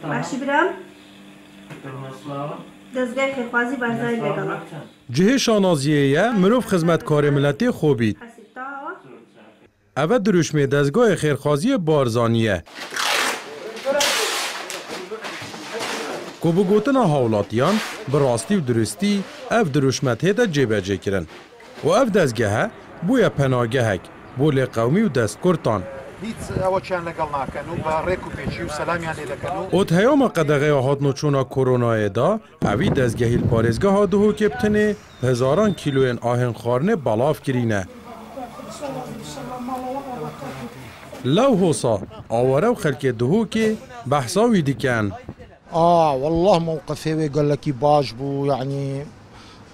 باشی برم دزگاه خیرخوازی بارزانی لگلا جهه شانازیه مروف خدمتکار ملتی خوبید. اوه دروشمه دزگاه خیرخوازی بارزانیه. که بگوتنا هاولاتیان براستی و درستی اف دروشمت هیده جیبه جه کرن. و اف دزگاه بویا پناگه هک بول قومی و دست کرتان. اوت هیام قدغه هاتنو چونا کرونا دا اوی دزگهیل پارزگاه ها دهو کبتنه هزاران کیلوین آهن خارنه بلاف کرینه. لو حوصا آواره و خلک دهو که بحثاوی دیکن. والله موقفه قال لك باش بو يعني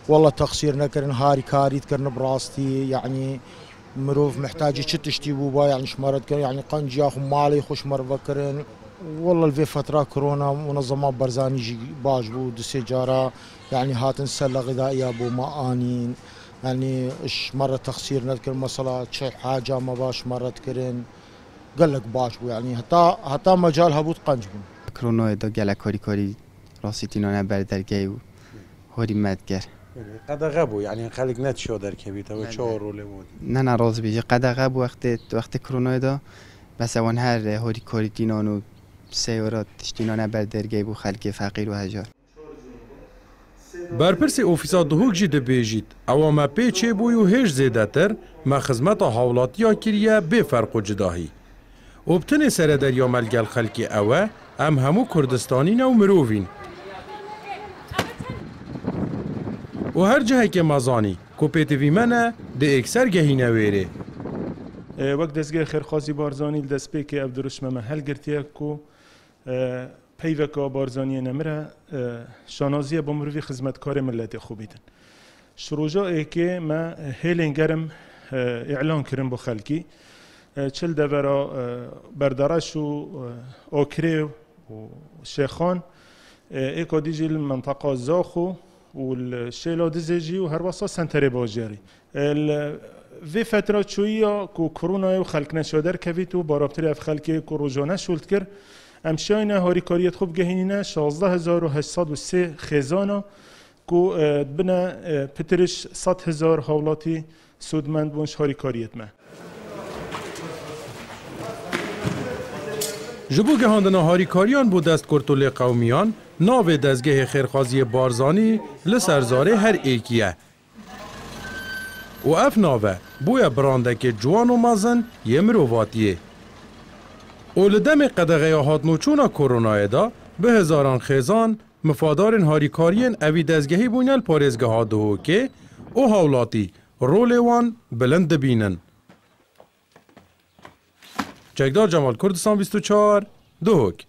والله تقصير نكرن هاري كاريت كرن براستي يعني مروف محتاج تشتي بوبا يعني شمرت كرن يعني قنج ياخذ مالي خوش مر كرن والله الفي فتره كورونا منظمات برزاني جي باش بو دسجاره يعني هات نسله غذائيه بو ما انين يعني اش مره تقصير نذكر مثلا شي حاجه ما باش مرت كرن قال لك باش بو يعني حتى مجال هبوط قنج بو کرونا دا گله کاری راستینانه بردرگی و هاری مدگر قدغه بو یعنی خلق نت شو در کبیت و چه روله بود نه راز بیجه قدغه بو وقت کرونا دا بس اون هر هاری کاری دینانو سیارات تشتینانه بردرگی بو خلق فقیر و هجار برپرس اوفیسا دهوک جی دبیجید اما ما پیچه بوی و هیچ زیده تر ما خدمت حولاتی ها کریه بی فرق و جداهی وبتنی سر دریا ملگل خلکی اوه ام همو کردستانی و مروفین و هر جهه که مزانی کوپیتوی منه ده اکثر گهینه ویره وقت دزگاه خیرخوازی بارزانی دست پی که ابدروشمه محل گرتیه کو پیوکا بارزانی نمره شانازیه با مروفی خدمتکار ملت خوبیدن شروجا که ما هیلنگرم اعلان کرن با خلکی چل دورا بردارش و اوکری و شیخان ایکا دیجی المنطقه زاخو والشيلو دزيجي وهروصا سنتري باجيري في فترة شوية كو كورونا وخلقنا شادر كفيتو بارابتري اف خلقي كوروجانا شولت كر امشاينا هاري كاريات خوب جهينينا 16803 خزانة كو بنا بترش 100,000 هولاتي سودمند بونش هاري كاريات ما جبو گهاندنا هاریکاریان بو دست کرتول قومیان ناو دزگه خیرخوازی بارزانی لسرزاره هر ایکیه و اف ناوه بویا براندک جوان و مازن یه مروواتیه و لدم قدغه هاتنو چونا کرونا دا به هزاران خیزان مفادارن هاریکارین اوی دزگهی بونیل پارزگه ها دهو که او حولاتی رولیوان بلند بینن چکدار جمال کردستان 24 دهوک